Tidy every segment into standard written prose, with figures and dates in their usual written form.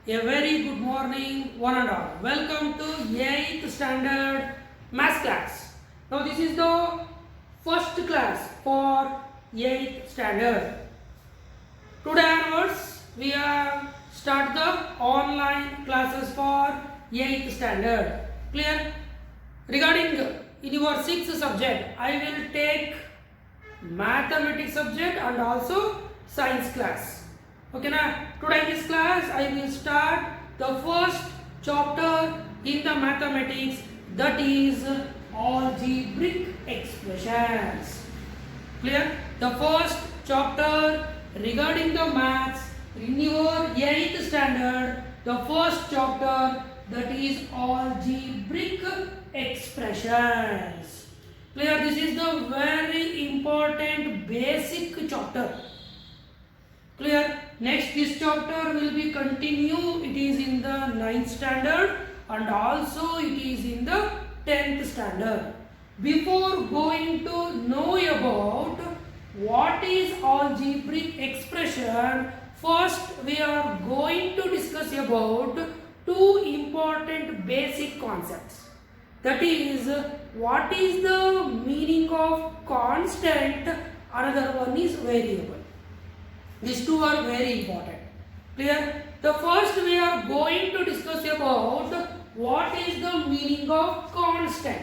A very good morning, one and all. Welcome to 8th standard maths class. Now this is the first class for 8th standard. Today onwards, we have start the online classes for 8th standard. Clear? Regarding in your 6th subject, I will take mathematics subject and also science class. Okay, now today in this class I will start the first chapter in the mathematics, that is algebraic expressions. Clear? The first chapter regarding the maths in your 8th standard, the first chapter, that is algebraic expressions. Clear? This is the very important basic chapter. Clear? Next, this chapter will be continue. It is in the 9th standard and also it is in the 10th standard. Before going to know about what is algebraic expression, first we are going to discuss about two important basic concepts. That is, what is the meaning of constant, another one is variable. These two are very important. Clear? The first we are going to discuss about what is the meaning of constant.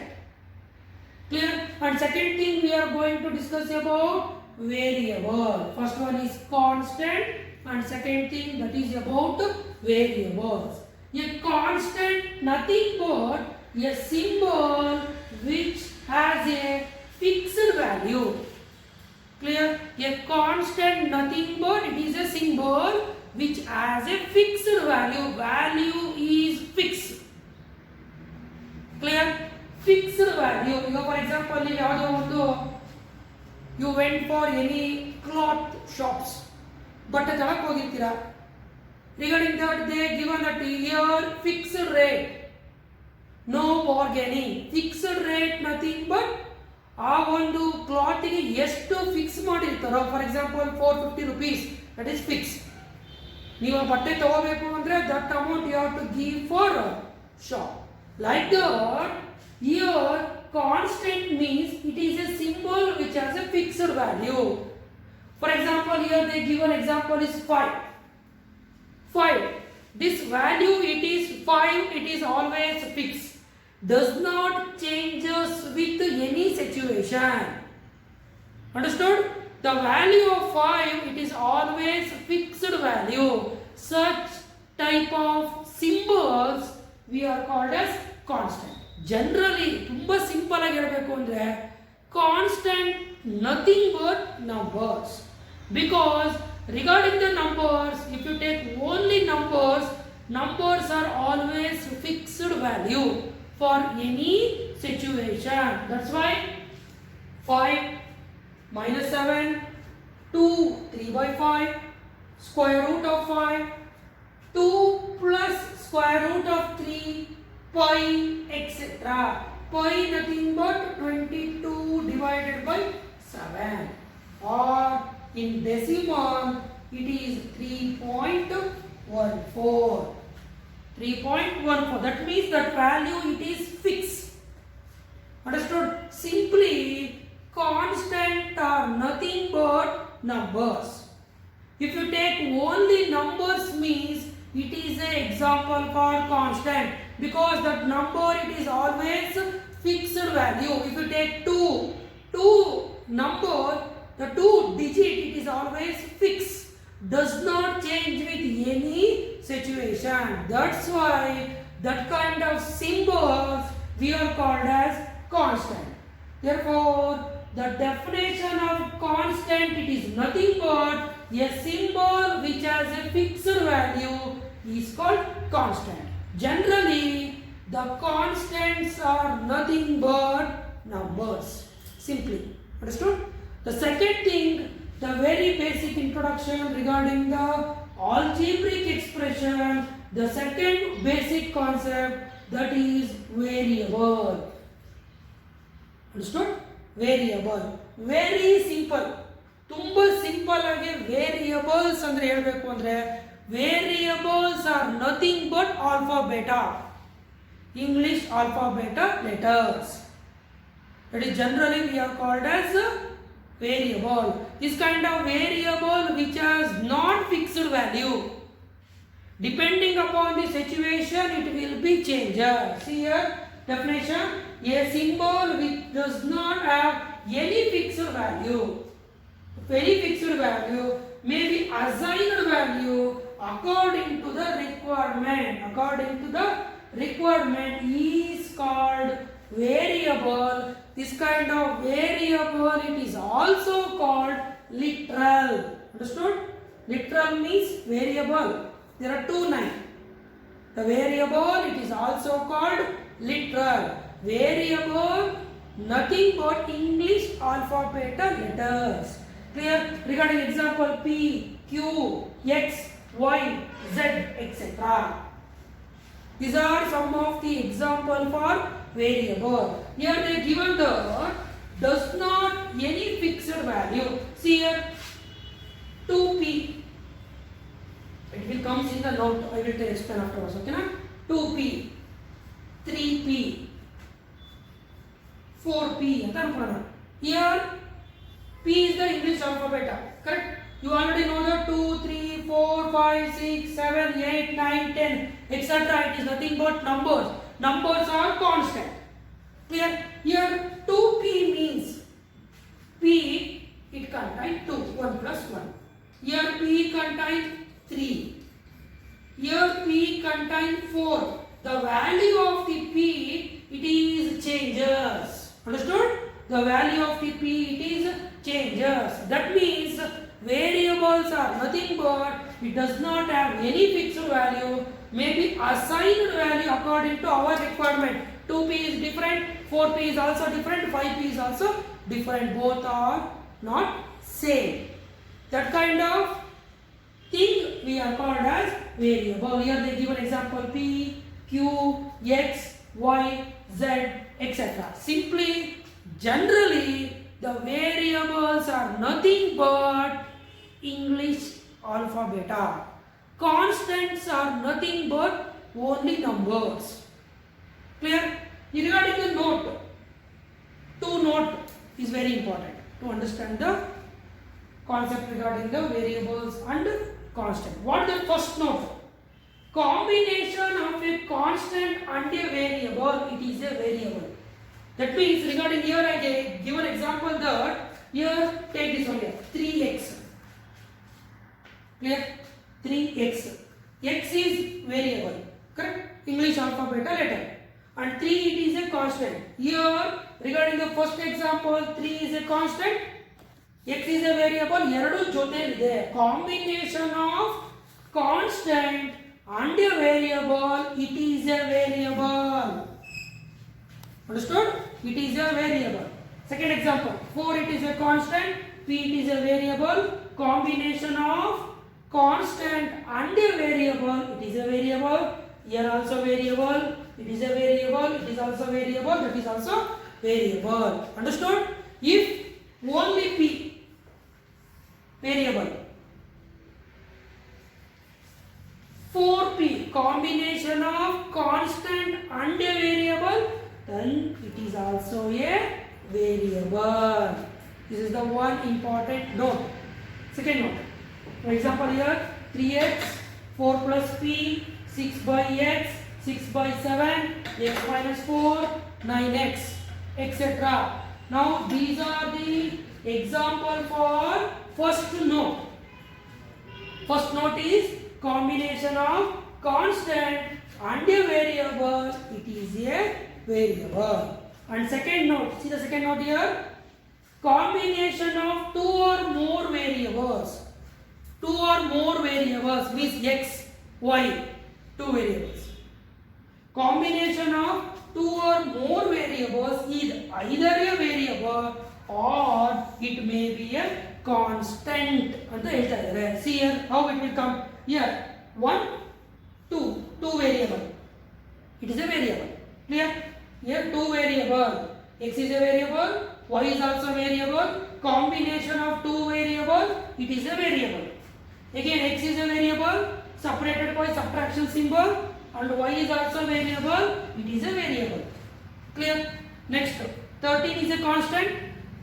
Clear? And second thing we are going to discuss about variable. First one is constant and second thing that is about variables. A constant nothing but a symbol which has a fixed value. Clear? A constant nothing but it is a symbol which has a fixed value. Value is fixed. Clear? Fixed value. For example, you went for any cloth shops, but regarding that they given that here fixed rate, no bargaining. Fixed rate nothing but ಆ ಒಂದು ಕ್ಲಾತ್ಗೆ ಎಷ್ಟು fix ಮಾಡಿರ್ತಾರೋ, for example 450 rupees, that is fix. ನೀವು ಬಟ್ಟೆ ತಗೋಬೇಕು ಅಂದ್ರೆ that amount you have to give for shop. Like that here constant means it is a symbol which has a fixed value. For example here they given example is 5. This value it is 5, it is always fixed. Does not changes with any situation. Understood? The value of 5, it is always fixed value. Such type of symbols we are called as constant. Generally, ತುಂಬಾ simple ಆಗಿ ಹೇಳಬೇಕು ಅಂದ್ರೆ constant nothing but numbers. Because regarding the numbers, if you take only numbers, numbers are always fixed value for any situation. That's why 5 minus 7, 2, 3 by 5, square root of 5, 2 plus square root of 3, pi, etc. Pi nothing but 22 divided by 7. Or in decimal, it is 3.14. 3.14. That means that value it is fixed. Understood? Simply constant are nothing but numbers. If you take only numbers means it is an example for constant, because that number it is always fixed value. If you take two number, the 2 digit it is always fixed, does not change with any situation. That's why that kind of symbols we are called as constant. Therefore, the definition of constant, it is nothing but a symbol which has a fixed value is called constant. Generally, the constants are nothing but numbers. Simply. Understood? The second thing, the very basic introduction regarding the algebraic expression, the second basic concept, that is variable. Understood? Variable. Very simple. ತುಂಬಾ simple ಆಗಿ variables ಅಂದ್ರೆ ಹೇಳಬೇಕು ಅಂದ್ರೆ variables are nothing but alpha beta, English alpha beta letters. That is generally we are called as a variable. This kind of variable which has not fixed value. Depending upon the situation, it will be changed. See here, definition: a symbol which does not have any fixed value. Any fixed value may be assigned value according to the requirement. According to the requirement is called variable. This kind of variable, it is also called literal. Understood? Literal means variable. There are two names. The variable, it is also called literal. Variable, nothing but English alphabet letters. Clear? Regarding example P, Q, X, Y, Z, etc. These are some of the example for variable. Here they given the does not any fixed value. See here 2P. It will comes in the note. I will explain afterwards. Okay, na? 2P, 3P, 4P. Here P is the English alphabet. Correct? You already know the 2, 3, 4, 5, 6, 7, 8, 9, 10, etc. It is nothing but numbers. Numbers are constant. Clear? Here 2P means P, it contains 2, 1 plus 1. Here P contains 3. Here P contains 4. The value of the P, it is changes. Understood? The value of the P, it is changes. That means variables are nothing but it does not have any fixed value, may be assigned value according to our requirement. 2P is different, 4P is also different, 5P is also different. Both are not same. That kind of thing we are called as variable. Here they give an example P, Q, X, Y, Z, etc. Simply, generally, the variables are nothing but English alphabet. Constants are nothing but only numbers. Clear? Regarding the note, to note is very important to understand the concept regarding the variables and constant. What is the first note? Combination of a constant and a variable, it is a variable. That means regarding here I give an example that here take this one here 3x. Clear? 3x. X is variable. Correct? English alphabet letter. And 3 it is a constant. Here regarding the first example 3 is a constant. X is a variable. ಎರಡು ಜೊತೆಲಿದೆ. Combination of constant and a variable, it is a variable. Understood? It is a variable. Second example, 4 it is a constant, P it is a variable. Combination of constant and a variable, it is a variable. Here also variable, it is a variable, it is also variable, that is also variable. Understood? If only P variable, 4P combination of constant and a variable, then it is also a variable. This is the one important note. Second note. For example here 3x, 4 plus P, 6 by x, 6 by 7, x minus 4, 9x, etc. Now these are the example for first note. First note is combination of constant and a variable, it is a variable. And second note, see the second note here, combination of two or more variables. Two or more variables means x, y, two variables. Combination of two or more variables is either a variable or it may be a constant. See here how it will come. Here 1, 2 variable. It is a variable. Clear? Here 2 variable. X is a variable, y is also variable. Combination of 2 variable, it is a variable. Again x is a variable. separated by subtraction symbol, and y is also variable, it is a variable. Clear? Next, 13 is a constant,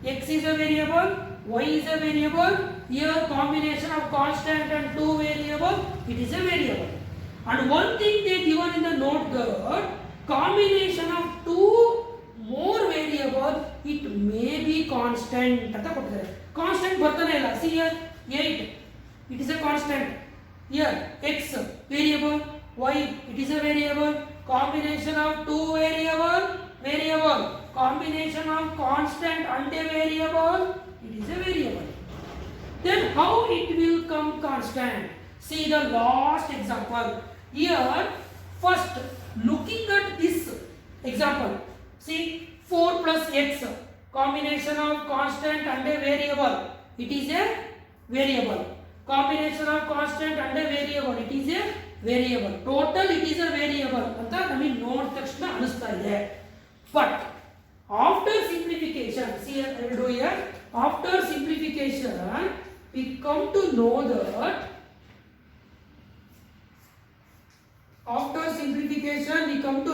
x is a variable, y is a variable. Here combination of constant and two variable, it is a variable. And one thing they given in the note that combination of two more variable, it may be constant. Constant ಬರ್ತಾನೆ ಇಲ್ಲ. See here 8, it is a constant. Here x variable, y it is a variable. Combination of two variable. Combination of constant and a variable, it is a variable. Then how it will come constant? See the last example. Here first looking at this example, see 4 plus x, combination of constant and a variable, it is a variable. Combination of constant and a variable, it is a variable. Total it is a variable ಅಂತ ನಮಗೆ ನೋಡಿದ ತಕ್ಷಣ ಅನಿಸ್ತಾ ಇದೆ. But after simplification, see I will do here, after simplification we come to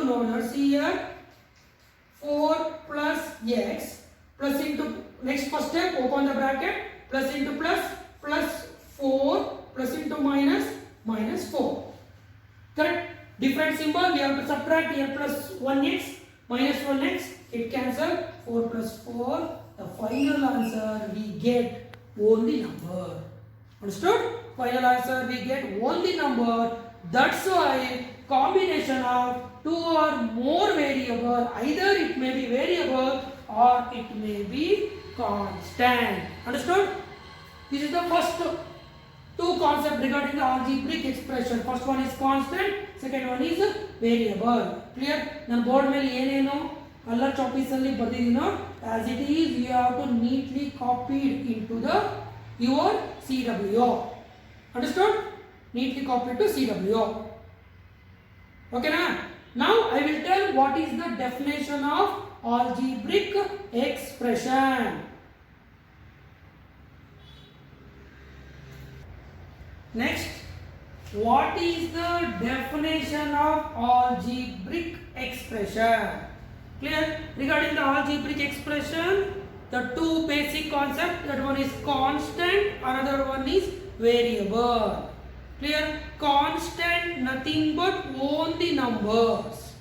know that see here 4 plus x plus into, next first step open the bracket, plus into plus 4 plus into minus 4. Correct? Different symbol, we have to subtract here plus 1x minus 1x, it cancel 4 plus 4, the final answer we get only number. Understood? Final answer we get only number. That's why combination of two or more variable, either it may be variable or it may be constant. Understood? This is the first two concepts regarding the algebraic expression. First one is constant, second one is variable. Clear? Nan board mele ಏನೇನು color choice ಅಲ್ಲಿ ಬರ್ದಿದ್ದೀನೋ as it is you have to neatly copy it into the your CWO. Understood? Neatly copy it to CWO. Okay na? Now I will tell what is the definition of algebraic expression. Next, what is the definition of algebraic expression? Clear? Regarding the algebraic expression, the two basic concepts, that one is constant, another one is variable. Clear? Constant, nothing but only numbers.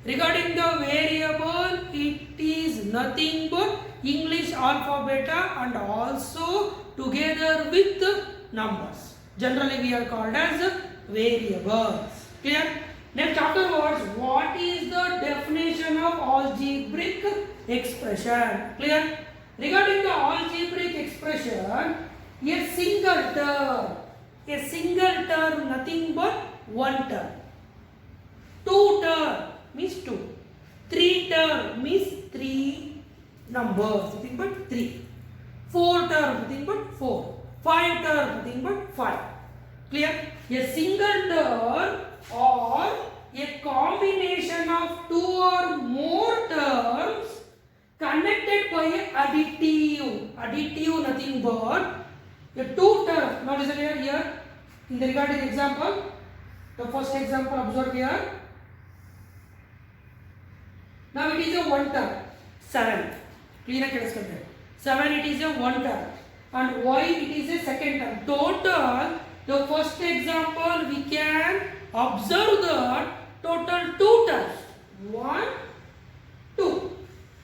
Regarding the variable, it is nothing but English alphabet and also together with numbers. Generally we are called as variables. Clear? Next afterwards, what is the definition of algebraic expression? Clear? Regarding the algebraic expression, a single term nothing but one term. Two term means two. Three term means three numbers, nothing but three. Four term nothing but four. Five term nothing but five. Clear? A single term or a combination of two or more terms connected by a additive. Additive nothing but a two term. Now listen here. In the regarding example, the first example observe here. Now it is a one term. 7. Clean ಆಗಿ ಕೇಳಿಸ್ಕೊಂಡ್ರೆ 7 it is a one term and y it is a second term. Total, the first example we can observe that total two terms. 1, 2.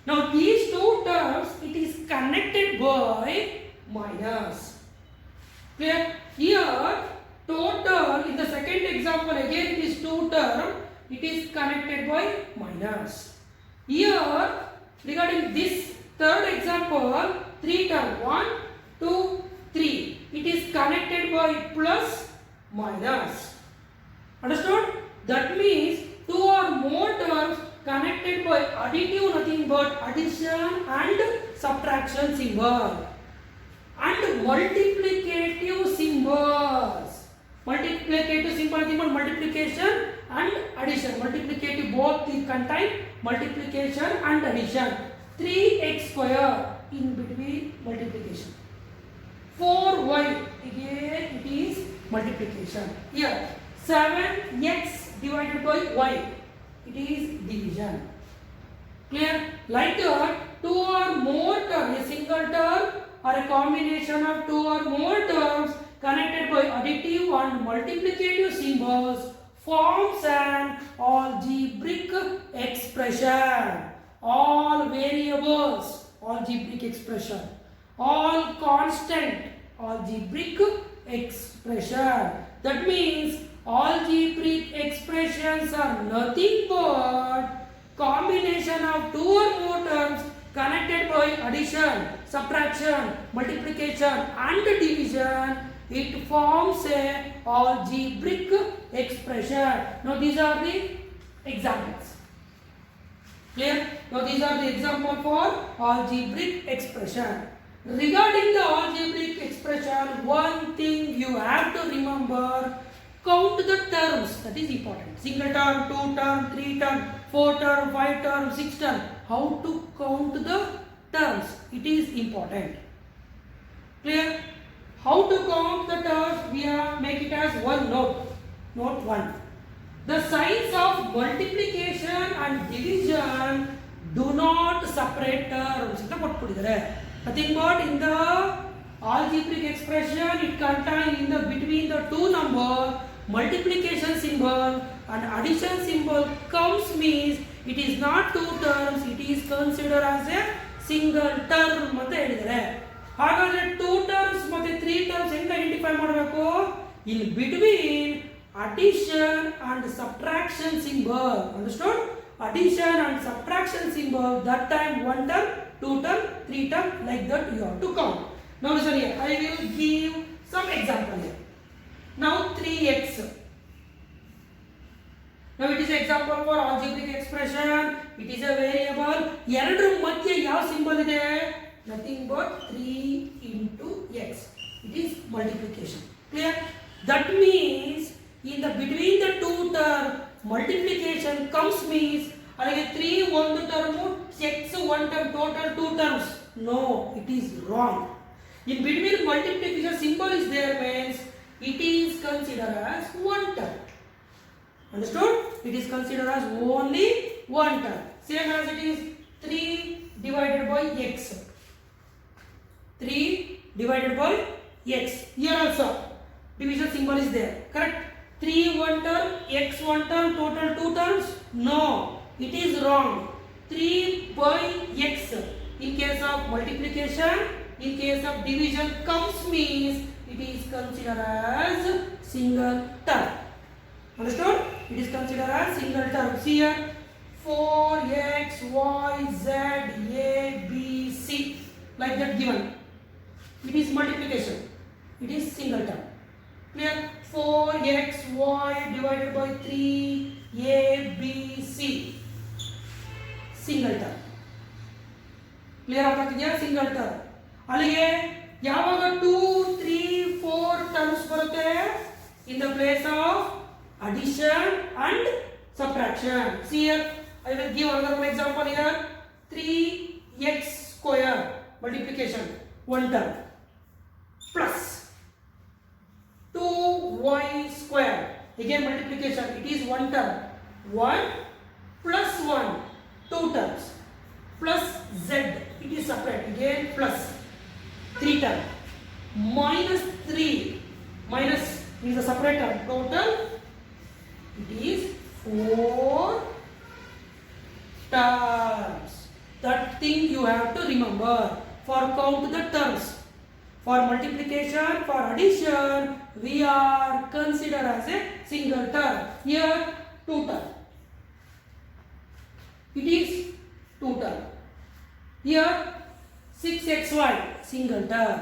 Now these two terms it is connected by minus. Clear? Here total in the second example again it is two term, it is connected by minus. Here regarding this third example, three term 1, 2, 3, it is connected by plus minus. Understood? That means two or more terms connected by additive nothing but addition and subtraction symbol and multiplicative symbols. Multiplicative symbol nothing but multiplication and addition. Multiplicative both is contain multiplication and addition. 3x square in between multiplication. 4y again it is multiplication. Here 7x divided by y. It is division. Clear? Like that, two or more terms, a single term or a combination of two or more terms connected by additive and multiplicative symbols forms an algebraic expression. All variables, algebraic expression. All constant, algebraic expression. That means algebraic expressions are nothing but combination of two or more terms connected by addition, subtraction, multiplication and division. It forms a algebraic expression. Now these are the examples. Clear? Now these are the example for algebraic expression. Regarding the algebraic expression, one thing you have to remember, count the terms. That is important. Single term, two term, three term, four term, five term, six term. How to count the terms? It is important. Clear? How to count the terms? We have make it as one note. Note 1. The signs of multiplication and division do not separate terms. Nothing but in the algebraic expression, it contains in the between the two number multiplication symbol and addition symbol comes means it is not two terms, it is considered as a single term ಅಂತ ಹೇಳಿದ್ದಾರೆ. ಹಾಗಾದ್ರೆ two terms ಮತ್ತೆ three terms ಹೆಂಗೆ identify ಮಾಡಬೇಕು? In between addition and subtraction symbol. Understood? Addition and subtraction symbol, that time one term, two term, three term, like that you have to count. Now listen here, I will give some example here. Now 3x. Now it is an example for algebraic expression. It is a variable. ಎರಡರ ಮಧ್ಯೆ ಯಾವ symbol ಇದೆ? Nothing but 3 into x. It is multiplication. Clear? That means in the between the two term multiplication comes means అలాగే 3 one term, x one term, total two terms. No, it is wrong. In between multiplication symbol is there means it is considered as one term. Understood? It is considered as only one term. Same as it is 3 divided by x. 3 divided by x. Here also division symbol is there. Correct? 3 one term, x one term, total two terms. No, it is wrong. 3 by x. In case of multiplication, in case of division comes means it is considered as single term. Understood? It is considered as single term. See here, 4x, y, z, a, b, c, like that given. It is multiplication. It is single term. Clear? 4x, y divided by 3, a, b, c. Single term. Clear ಆಗ್ತಿದೆಯಾ? Single term. ಅಲ್ಲಿಗೆ ಯಾವಾಗ 2, 3, 4 terms ಬರುತ್ತೆ? In the place of addition and subtraction. See here, I will give another example here. 3x square multiplication, one term, plus 2y square, again multiplication, it is one term, 1 plus 1, two terms, plus z, it is separate, again plus 3 term, minus 3, minus is a separate term, total it is 4 terms. That thing you have to remember for count the terms. For multiplication, for addition, we are considered as a single term. Here, two term. It is two term. Here, 6xy, single term.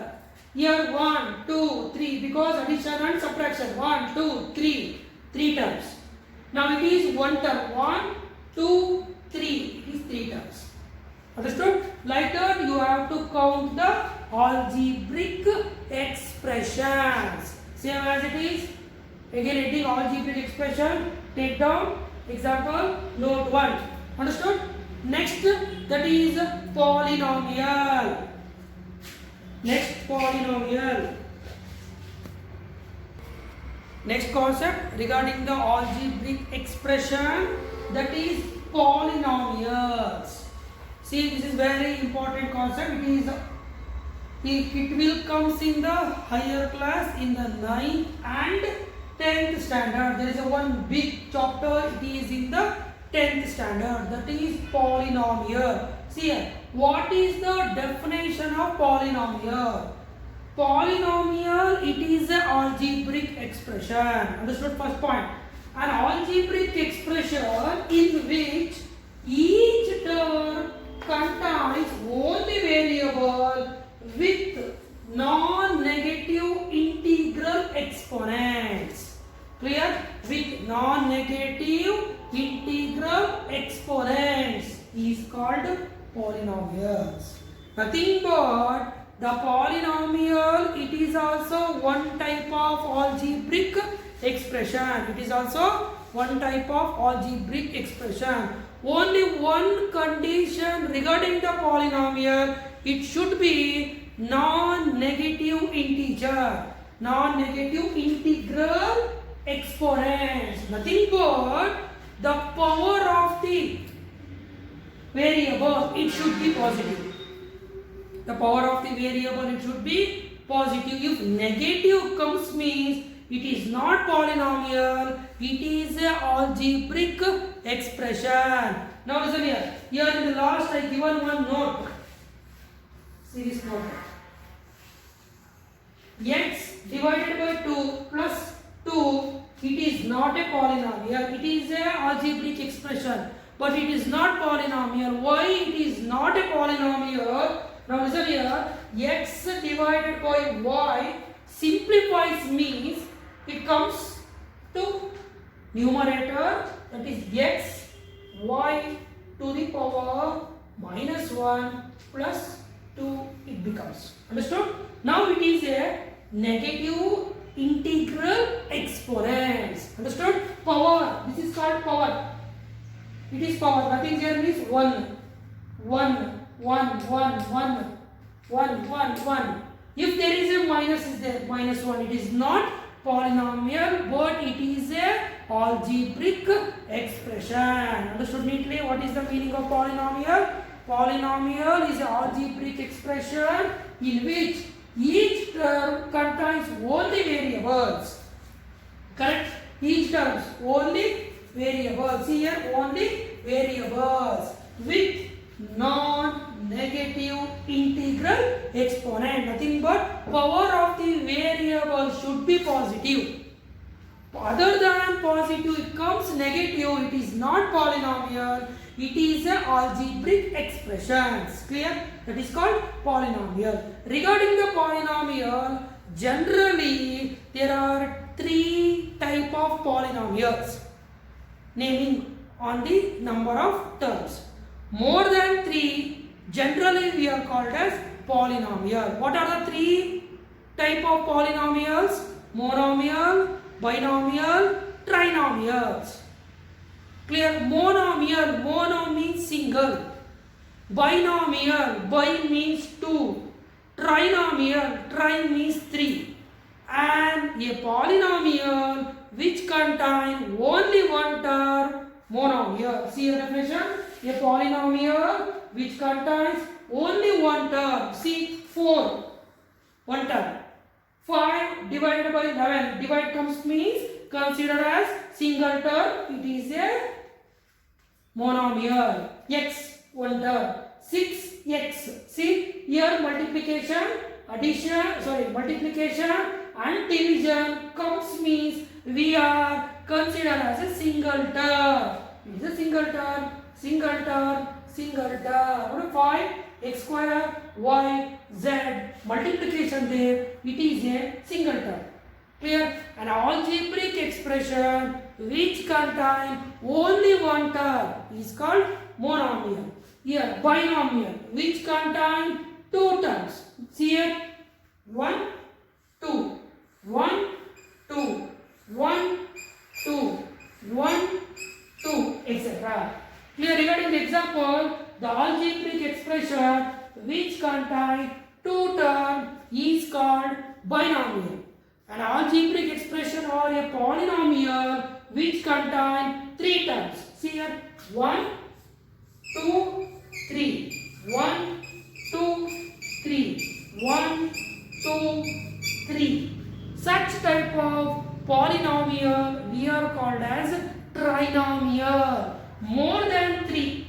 Here, 1, 2, 3, because addition and subtraction, 1, 2, 3, 3 terms. Now it is one term, 1, 2, 3, it is 3 terms. Understood? Like that you have to count the algebraic expressions. Same as it is. Again writing algebraic expression. Take down example note 1. Understood? Next, that is polynomial. Next, polynomial. Next concept regarding the algebraic expression, that is polynomials. See, this is very important concept. It will comes in the higher class in the 9th and 10th standard. There is a one big chapter. It is in the 10th standard. That is polynomial. See here, what is the definition of polynomial? Polynomial, it is an algebraic expression. Understood? First point. An algebraic expression in which each term contains only variable with non-negative integral exponents. Clear? With non-negative integral exponents is called polynomials. Nothing but the polynomial, it is also one type of algebraic expression. It is also one type of algebraic expression. Only one condition regarding the polynomial, it should be non-negative integer, non-negative integral exponents. Nothing but the power of the variable, it should be positive. The power of the variable, it should be positive. If negative comes, means it is not polynomial, it is a algebraic expression. Now listen here. Here in the last I given one note. See this note. X divided by 2 plus 2, it is not a polynomial. It is a algebraic expression, but it is not polynomial. Why it is not a polynomial? Now listen here, x divided by y simplifies, means it comes to numerator, that is x, y to the power minus 1 plus 2 it becomes. Understood? Now it is a negative integral exponents. Understood? Power, this is called power. It is power, nothing here means 1, 1. 1, 1, 1, 1, 1, 1. If there is a minus, is there minus 1, it is not polynomial, but it is a algebraic expression. Understood neatly? What is the meaning of polynomial? Polynomial is an algebraic expression in which each term contains only variables. Correct? Each term only variables. See here, only variables with non-negative integral exponent. Nothing but power of the variable should be positive. Other than positive, it comes negative, it is not polynomial, it is a algebraic expressions. Clear? That is called polynomial. Regarding the polynomial, generally there are 3 type of polynomials, naming on the number of terms. More than 3, generally we are called as polynomial. What are the 3 type of polynomials? Monomial, binomial, trinomials. Clear? Monomial, mono means single. Binomial, bi means 2. Trinomial, tri means 3. And a polynomial which contains only one term, monomial. See the definition? A polynomial which contains only one term. See 4, one term. 5 divided by 11. Divide comes means considered as single term. It is a monomial. X, one term. 6x. See here multiplication, multiplication and division comes means we are considered as a single term. It is a single term. Single term, single term. 5 x square y z multiplication there, it is a single term. Clear? An algebraic expression which contains only one term is called monomial. Here binomial which contains 2 terms. See here 1, 2, 1, 2, 1, 2, 1, 2, etc. Clear? Regarding the example, the algebraic expression which contains 2 terms is called binomial. An algebraic expression or a polynomial which contain 3 terms. See here, 1, 2, 3. 1, 2, 3. 1, 2, 3. Such type of polynomial we are called as trinomial. More than 3.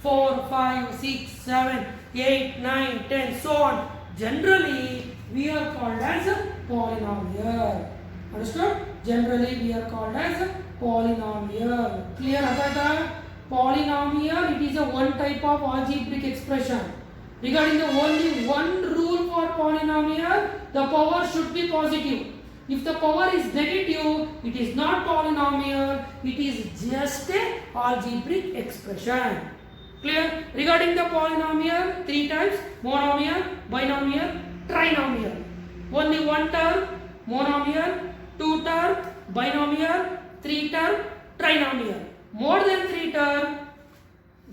4, 5, 6, 7, 8, 9, 10, so on. Generally, we are called as a polynomial. Understood? Generally, we are called as a polynomial. Clear about that? Polynomial, it is a one type of algebraic expression. Regarding the only one rule for polynomial, the power should be positive. If the power is negative, it is not polynomial, it is just a algebraic expression. Clear? Regarding the polynomial, 3 types: monomial, binomial, trinomial. Only one term, monomial, 2 term, binomial, 3 term, trinomial. More than 3 term,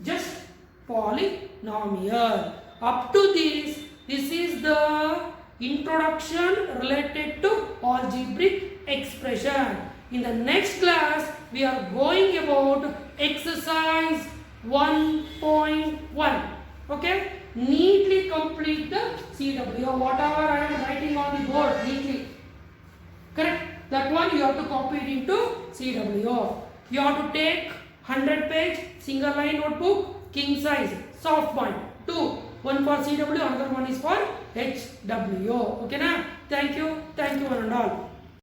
just polynomial. Up to this is the introduction related to algebraic expression. In the next class, we are going about exercise 1.1. Okay? Neatly complete the CW. Whatever I am writing on the board, neatly. Correct? That one you have to copy it into CW. You have to take 100-page single line notebook, king size, soft point. 2. One for CW, another one is for HW. Okay na? Thank you one and all.